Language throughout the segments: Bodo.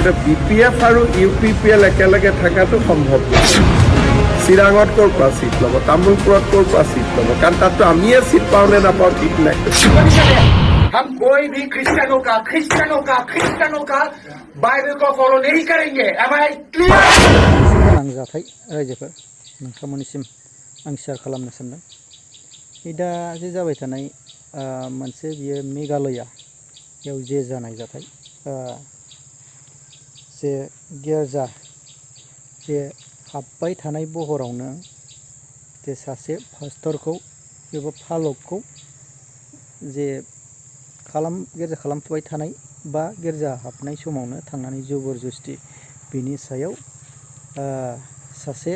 কিন্তু BPF আৰু UPPL একেলগে থকাটো সম্ভৱ নহয় চিৰাঙত ক'ৰ পৰা চিট ল'ব তামোলপুৰত ক'ৰ পৰা চিট ল'ব কাৰণ তাততো আমিয়ে চিট পাওঁ নে নাপাওঁ ঠিক নাই हम कोई भी क्रिश्चियनों का बाइबल को फॉलो नहीं करेंगे एम आई क्लियर आं जाथाय रायजोफोर नोंथांमोननिसिम आं शेयार खालामनो सानदों दा जे जाबाय थानाय मोनसे बियो मेघालयाव जे जानाय जाथाय जे गिर्जा जे हाबबाय थानाय बहरावनो जे सासे पास्टरखौ एबा फालकखौ जे गिर्जा खालामफुबाय थानाय बा गिर्जा हाबनाय समावनो थांनानै जबरदस्ति बिनि सायाव सासे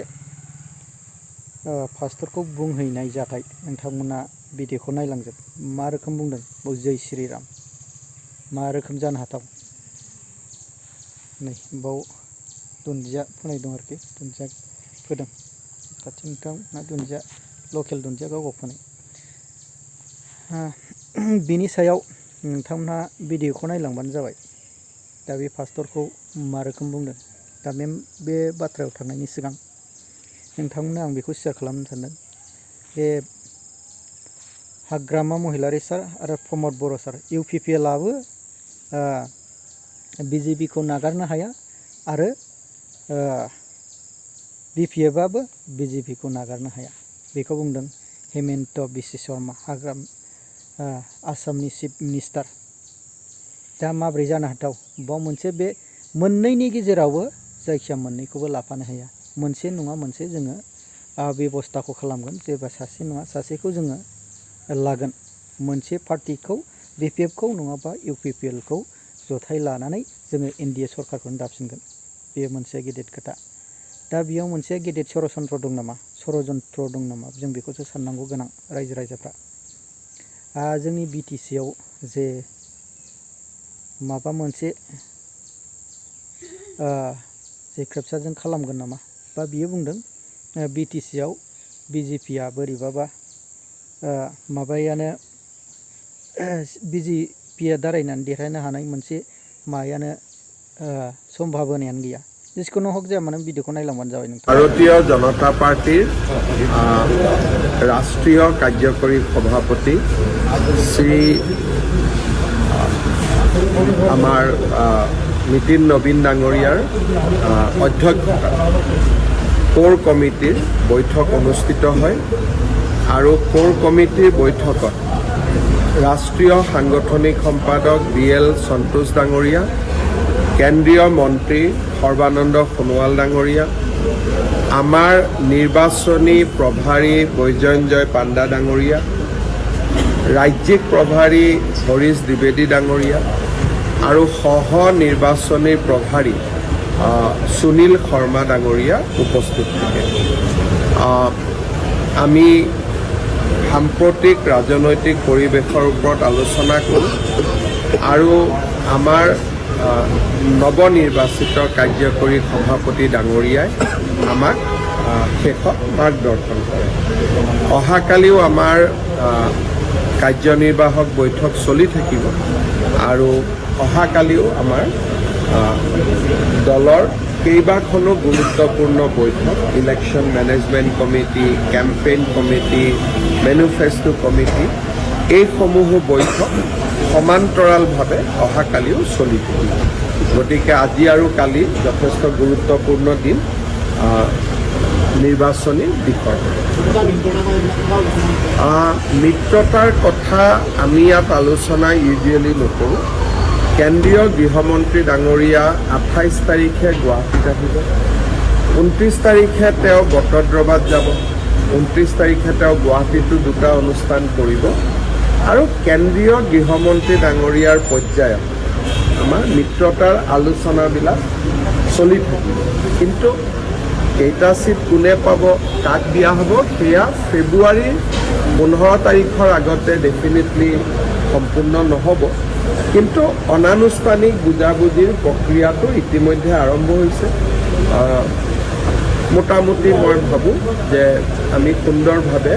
पास्टरखौ बुंहैनाय जाथाय नोंथांमोना भिडिअखौ नायलांजोब मा रोखोम बुंदों बाव जय श्रीराम मा रोखोम जानो हाथाव नै बाव दुन्दिया फोनाय दं आरोखि दुन्दिया फोदों खाथि नोंथांमोना दुन्दिया लकेल दुन्दिया गाव फोनाय बिनि सायाव नोंथांमोनहा भिडिअखौ नायलांबानो जाबाय दा बे पास्टरखौ मा रोखोम बुंदों दा बे बाथ्रायाव थांनायनि सिगां नोंथांमोननो आं बेखौ शेयार खालामनो सानदों बे हाग्रामा महिलारि सार आरो प्रमद बर' सार UPPLआबो BJPखौ नागारनो हाया आरो BPFआबो BJPखौ नागारनो हाया बेखौ बुंदों हेमन्त बिश्व शर्मा आसामनि चिफ मिनिस्टार दा माब्रै जानो हाथाव बाव मोनसे बे मोननैनि गेजेरावबो जायखिया मोननैखौबो लाफानो हाया मोनसे नङा मोनसे जोङो बेबस्थाखौ खालामगोन जेबा सासे नङा सासेखौ जोङो लागोन मोनसे पार्टिखौ BPFखौ नङाबा UPPLखौ जथाय लानानै जोङो NDA सरकारखौनो दाफिनगोन बेयो मोनसे गेदेर खोथा दा बेयाव मोनसे गेदेर षड़यन्त्र दं नामा जों बेखौसो साननांगौ गोनां रायजो राजाफ्रा जोंनि BTCआव जे माबा मोनसे जे क्रेप्सारजों खालामगोन नामा बा बियो बुंदों BTCआव BJPआ बोरैबाबा माबायानो BJPआ दारायनानै देरहानो हानाय मोनसे मायानो सम्भाबनायानो गैया जिखुनु हक जाया मानो भिडिअखौ नायलांबानो जाबाय नोंथां ভাৰতীয় জনতা পাৰ্টিৰ ৰাষ্ট্ৰীয় কাৰ্যকৰী সভাপতি শ্ৰী আমাৰ নীতিন নবীন ডাঙৰীয়াৰ অধ্যক্ষতাত কোৰ কমিটিৰ বৈঠক অনুষ্ঠিত হয় আৰু কোৰ কমিটিৰ বৈঠকত ৰাষ্ট্ৰীয় সাংগঠনিক সম্পাদক BL সন্তোষ ডাঙৰীয়া কেন্দ্ৰীয় মন্ত্ৰী সৰ্বানন্দ সোণোৱাল ডাঙৰীয়া আমাৰ নিৰ্বাচনী প্ৰভাৰী বৈজয়ন্তজয় পাণ্ডা ডাঙৰীয়া ৰাজ্যিক প্ৰভাৰী হৰিশ দ্বিবেদী ডাঙৰীয়া আৰু সহ নিৰ্বাচনী প্ৰভাৰী সুনীল শৰ্মা ডাঙৰীয়া উপস্থিত থাকে আমি সাম্প্ৰতিক ৰাজনৈতিক পৰিৱেশৰ ওপৰত আলোচনা কৰোঁ আৰু আমাৰ নৱনিৰ্বাচিত কাৰ্যকৰী সভাপতি ডাঙৰীয়াই আমাক শেষত মাৰ্গদৰ্শন কৰে অহাকালিও আমাৰ কাৰ্যনিৰ্বাহক বৈঠক চলি থাকিব আৰু অহাকালিও আমাৰ দলৰ কেইবাখনো গুৰুত্বপূৰ্ণ বৈঠক election management committee campaign committee manifesto committee এইসমূহ বৈঠক সমান্তৰালভাৱে অহাকালিও চলি থাকিব গতিকে আজি আৰু কালি যথেষ্ট গুৰুত্বপূৰ্ণ দিন নিৰ্বাচনী দিশৰ মিত্ৰতাৰ কথা আমি ইয়াত আলোচনা ইউজুৱেলি নকৰোঁ কেন্দ্ৰীয় গৃহমন্ত্ৰী ডাঙৰীয়া 28 তাৰিখে গুৱাহাটীত আহিব 29 তাৰিখে তেওঁ বটদ্ৰৱাত যাব 29 তাৰিখে তেওঁ গুৱাহাটীতো দুটা অনুষ্ঠান কৰিব আৰু কেন্দ্ৰীয় গৃহমন্ত্ৰী ডাঙৰীয়াৰ পৰ্যায়ত আমাৰ মিত্ৰতাৰ আলোচনাবিলাক চলি থাকিব কিন্তু কেইটা চিট কোনে পাব কাক দিয়া হ'ব সেয়া ফেব্ৰুৱাৰীৰ 15 তাৰিখৰ আগতে ডেফিনেটলি সম্পূৰ্ণ নহ'ব কিন্তু অনানুষ্ঠানিক বুজাবুজিৰ প্ৰক্ৰিয়াটো ইতিমধ্যে আৰম্ভ হৈছে মোটামুটি মই ভাবোঁ যে আমি সুন্দৰভাৱে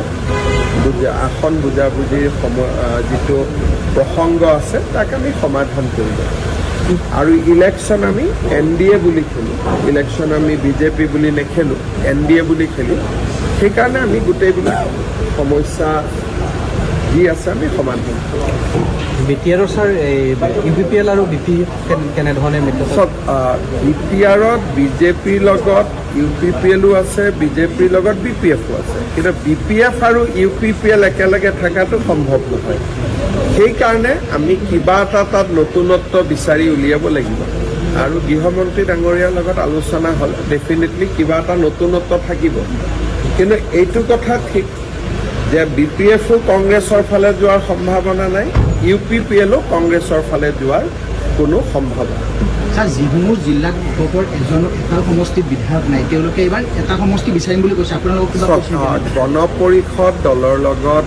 আসন বুজাবুজিৰ যিটো প্ৰসংগ আছে তাক আমি সমাধান কৰিব আৰু ইলেকশ্যন আমি NDA বুলি খেলোঁ, ইলেকশ্যন আমি BJP বুলি নেখেলোঁ, NDA বুলি খেলোঁ। সেইকাৰণে আমি গোটেইবিলাক সমস্যা যি আছে আমি সমাধান কৰোঁ। BTR ছাৰ UPPL আৰু BP কেনেধৰণে মিত্ৰ? চব BTRত BJPৰ লগত UPPLও আছে, BJPৰ লগত BPFও আছে, কিন্তু BPF আৰু UPPL একেলগে থকাটো সম্ভৱ নহয়। সেইকাৰণে আমি কিবা এটা তাত নতুনত্ব বিচাৰি উলিয়াব লাগিব আৰু গৃহমন্ত্ৰী ডাঙৰীয়াৰ লগত আলোচনা হ'লে ডেফিনেটলি কিবা এটা নতুনত্ব থাকিব। কিন্তু এইটো কথা ঠিক যে BPFও কংগ্ৰেছৰ ফালে যোৱাৰ সম্ভাৱনা নাই, UPPLও কংগ্ৰেছৰ ফালে যোৱাৰ কোনো সম্ভাৱনা। ছাৰ, যিসমূহ জিলাত এটা সমষ্টিত বিধায়ক নাই, তেওঁলোকে এইবাৰ এটা সমষ্টি বিচাৰিম বুলি কৈছে। আপোনালোকক গণ পৰিষদ দলৰ লগত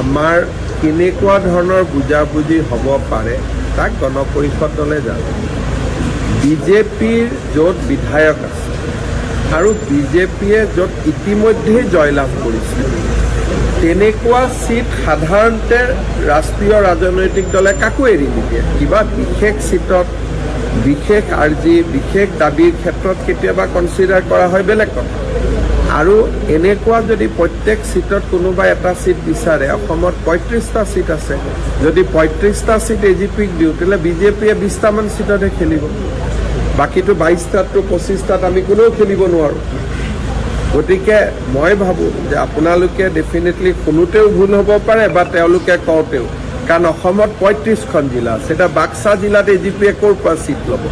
আমাৰ কেনেকুৱা ধৰণৰ বুজাবুজি হ'ব পাৰে তাক গণ পৰিষদ দলে জানে। BJPৰ য'ত বিধায়ক আছে আৰু BJPয়ে য'ত ইতিমধ্যে জয়লাভ কৰিছে, তেনেকুৱা চিট সাধাৰণতে ৰাষ্ট্ৰীয় ৰাজনৈতিক দলে কাকো এৰি নিদিয়ে। কিবা বিশেষ চিটত বিশেষ আৰ্জি, বিশেষ দাবীৰ ক্ষেত্ৰত কেতিয়াবা কনচিডাৰ কৰা হয়, বেলেগ কথা। আৰু এনেকুৱা যদি প্ৰত্যেক চিটত কোনোবাই এটা চিট বিচাৰে, অসমত 35টা চিট আছে, যদি 35টা চিট AGPক দিওঁ তেতিয়াহ'লে BJPয়ে 20টামান চিটতহে খেলিব, বাকীটো 22টাতটো 25টাত আমি কোনেও খেলিব নোৱাৰোঁ। গতিকে মই ভাবোঁ যে আপোনালোকে ডেফিনেটলি শুনোতেও ভুল হ'ব পাৰে বা তেওঁলোকে কওঁতেও, কাৰণ অসমত 35খন জিলা আছে। এতিয়া বাক্সা জিলাত AGPয়ে ক'ৰ পৰা চিট ল'ব,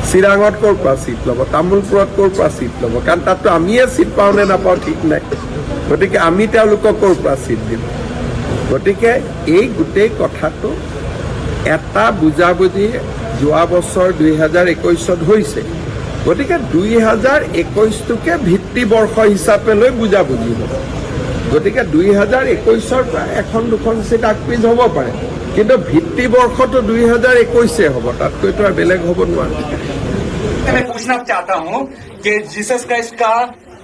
চিৰাঙত ক'ৰ পৰা চিট ল'ব, তামোলপুৰত ক'ৰ পৰা চিট ল'ব, কাৰণ তাততো আমিয়ে চিট পাওঁ নে নাপাওঁ ঠিক নাই। গতিকে আমি তেওঁলোকক ক'ৰ পৰা চিট দিম। গতিকে এই গোটেই কথাটো এটা বুজাবুজি যোৱা বছৰ 2021ত হৈছে। গতিকে 2021টোকে ভিত্তিবৰ্ষ হিচাপে লৈ বুজাবুজি হ'ব। গতিকে 2021ৰ পৰা এখন দুখন চিট আগপিছ হ'ব পাৰে, কিন্তু ভিত্তিবৰ্ষটো 2021 হ'ব, তাতকৈতো আৰু বেলেগ হ'ব নোৱাৰে। मैं पूछना चाहता हूँ कि जीसस क्राइस्ट का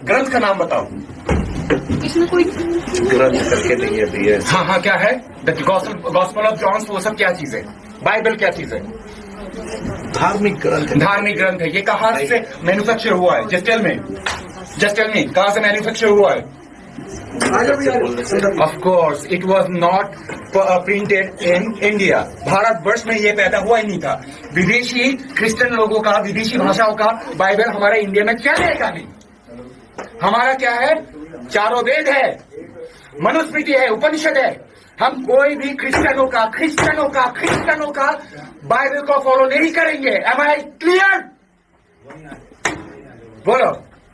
ग्रंथ का नाम बताओ। इसमें कोई ग्रंथ करके नहीं है। हाँ हाँ, क्या है? द गॉस्पेल ऑफ जॉन, वो सब क्या चीज है? बाइबल क्या चीज है? धार्मिक ग्रंथ। धार्मिक ग्रंथ है। ये कहाँ से मैन्युफैक्चर हुआ है? जस्ट टेल मी कहाँ से मैन्युफैक्चर हुआ है? Of course, it was not printed in India. Bharatvarsh में ये पैदा हुआ ही नहीं था। विदेशी क्रिश्चियन लोगों का, विदेशी भाषाओं का बाइबल हमारे इंडिया में चलेगा नहीं। हमारा क्या है? चारों वेद है, मनुस्मृति है, उपनिषद है। हम कोई भी क्रिश्चियनों का बाइबल को फॉलो नहीं करेंगे। Am I clear? बोलो।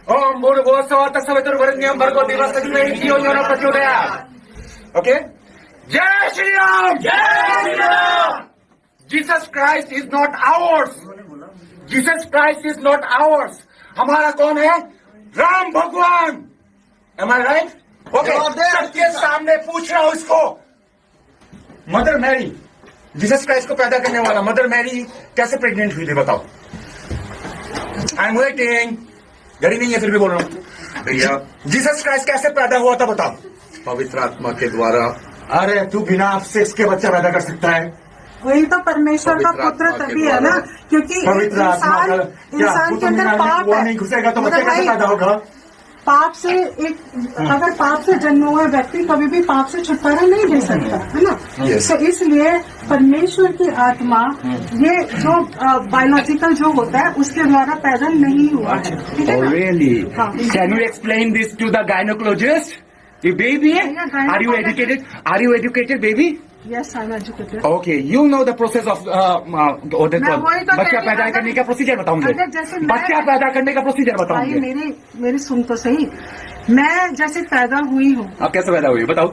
ओम भूर्भुवः स्वः तत्सवितुर्वरेण्यं भर्गो देवस्य धीमहि धियो यो नः प्रचोदयात्। ओके, जय Shri Ram. Jesus Christ is not ours. Jesus Christ is not ours. हमारा कौन है? राम भगवान। Am I right? ओके, सबके सामने पूछ रहा हूं इसको। मदर मैरी, जीसस क्राइस्ट को पैदा करने वाला मदर मैरी कैसे प्रेग्नेंट हुई थी बताओ? I am waiting. घड़ी नहीं है फिर भी बोल रहा हूँ भैया। जीसस क्राइस्ट कैसे पैदा हुआ था बताओ? पवित्र आत्मा के द्वारा। अरे तू बिना सेक्स के बच्चा पैदा कर सकता है? वही तो परमेश्वर का पुत्र तभी है ना, क्योंकि पवित्र आत्मा का इंसान के अंदर पाप है। नहीं घुसेगा तो बच्चा कैसे पैदा होगा? पाप से अगर पाप से जन्म हुआ व्यक्ति कभी भी पाप से छुटकारा नहीं दे सकता, है ना। तो इसलिए परमेश्वर की आत्मा ये जो बायोलॉजिकल जो होता है उसके द्वारा पैदा नहीं हुआ है, ठीक है ना? Really? हाँ। Can you explain this to the gynecologist? You baby? Are you educated? Are you educated, baby? Yes, I'm educated. Okay, you know the process of बच्चा पैदा करने का प्रोसीजर बताऊंगे। बच्चा पैदा करने का प्रोसीजर बताऊंगे। मेरी सुन तो सही। मैं जैसे पैदा हुई हूँ। आप कैसे पैदा हुई बताओ?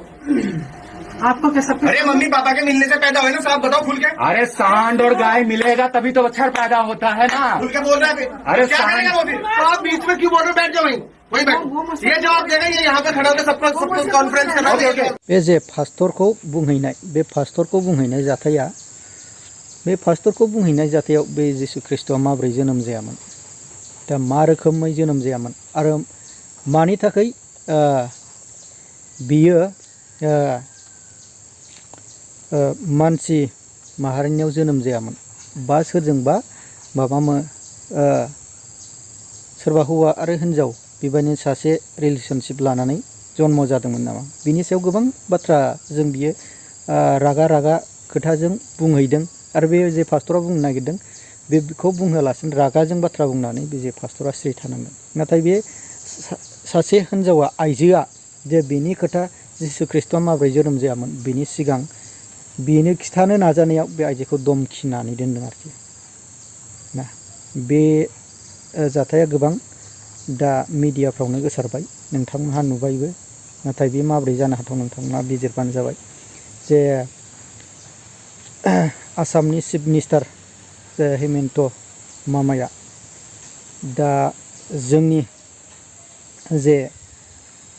आपको कैसा? अरे मम्मी पापा के मिलने से पैदा हुए ना, साफ बताओ खुल के। अरे सांड और गाय मिलेगा तभी तो बच्चा पैदा होता है ना। खुल के बोल रहा है। अरे क्या करेगा वो फिर? आप बीच में क्यों बोल रहे? बैठ जाओ वही बैठ। ये जवाब देना, ये यहाँ पे खड़ा होकर सबको कॉन्फ्रेंस करना। बे जे पास्टरखौ बुंहैनाय जाथाया, बे पास्टरखौ बुंहैनाय जाथायाव बे जिसु ख्रिस्ट'आ माबोरै जोनोम जायामोन, दा मा रोखोमै जोनोम जायामोन आरो मानि थाखाय बियो मानसि माहारिनियाव जोनोम जायामोन, बा सोरजोंबा सोरबा हौवा आरो हिन्जाव बेबायदिनो सासे रिलेसनशिप लानानै जन्म जादोंमोन नामा बिनि सायाव गोबां बाथ्रा जों बियो रागा खोथाजों बुंहैदों आरो बे जे पास्टरा बुंनो नागिरदों बेखौ बुंहोलासिनो रागाजों बाथ्रा बुंनानै बे जे पास्टरा सिरि थानांगोन नाथाय बे सासे हिन्जावा आइजोआ जे बेनि खोथा जिसु ख्रिस्टआ माबोरै जोनोम जायामोन बेनि सिगां बेनो खिथानो नाजानायाव बे आइजोखौ दमखिनानै दोनदों आरोखि ना बे जाथाया गोबां दा मिडियाफ्रावनो गोसारबाय नोंथांमोनहा नुबायबो नाथाय बे माबोरै जानो हाथाव नोंथांमोनहा बिजिरबानो जाबाय जे आसामनि चिफ मिनिस्टार जे हेमन्त मामाया दा जोंनि जे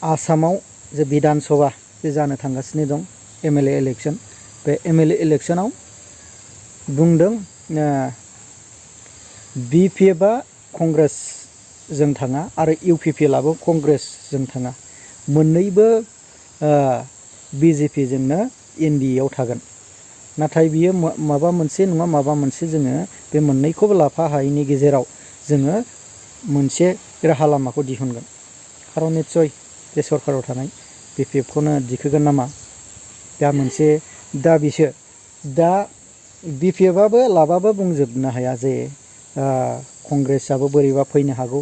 आसामाव जे बिधान सभा जे जानो थांगासिनो दं MLA इलेक्सन बे MLA इलेक्सनाव बुंदों BPFआ कंग्रेसजों थाङा आरो UPPLआबो कंग्रेसजों थाङा मोननैबो BJP जोंनो NDAआव थागोन नाथाय बियो माबा मोनसे नङा माबा मोनसे जोङो बे मोननैखौबो लाफा हायैनि गेजेराव जोङो मोनसे राहा लामाखौ दिहुनगोन खारन निस्सय बे सरकाराव थानाय BPFखौनो दिखोगोन नामा दा मोनसे दाबिसो दा BPFआबो लाबाबो बुंजोबनो हाया जे कंग्रेसआबो बोरैबा फैनो हागौ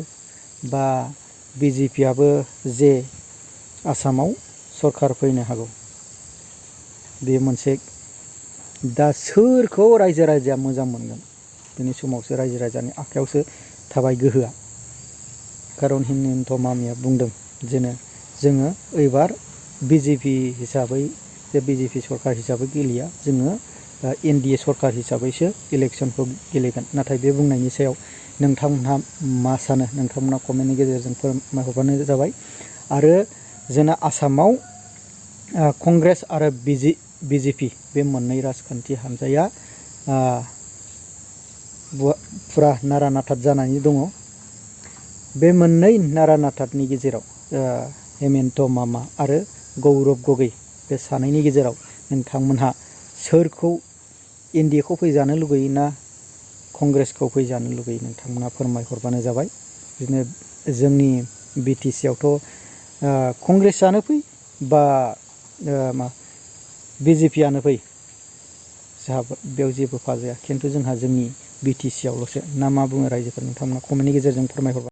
बा BJPआबो जे आसामाव सरकार फैनो हागौ बे मोनसे दा सोरखौ रायजो राजाया मोजां मोनगोन बेनि समावसो रायजो राजानि आखायावसो थाबाय गोहोआ खारन हेमन्त मामाया बुंदों जेनो जोङो एबार BJP हिसाबै जे BJP सरकार हिसाबै गेलेया जोङो NDA सरकार हिसाबैसो इलेक्सनखौ गेलेगोन नाथाय बे बुंनायनि सायाव नोंथांमोनहा मा सानो नोंथांमोनहा कमेन्टनि गेजेरजों फोरमायहरबानो जाबाय आरो जोंना आसामाव कंग्रेस आरो BJP बे मोननै राजखान्थि हानजाया फुरा नारा नाथा जानानै दङ बे मोननै नारा नाथानि गेजेराव हेमन्त मामा आरो गौरब गगৈ बे सानैनि गेजेराव नोंथांमोनहा सोरखौ NDAखौ फैजानो लुगैयो ना कंग्रेसखौ फैजानो लुगैयो नोंथांमोनहा फोरमायहरबानो जाबाय बिदिनो जोंनि BTC आवथ' कंग्रेसआनो फै बा BJPआनो फै जोंहा बेयाव जेबो फाजाया खिन्थु जोंहा जोंनि BTC आवल'सो ना मा बुङो रायजोफोर नोंथांमोना कमेन्टनि गेजेरजों फोरमायहरबाय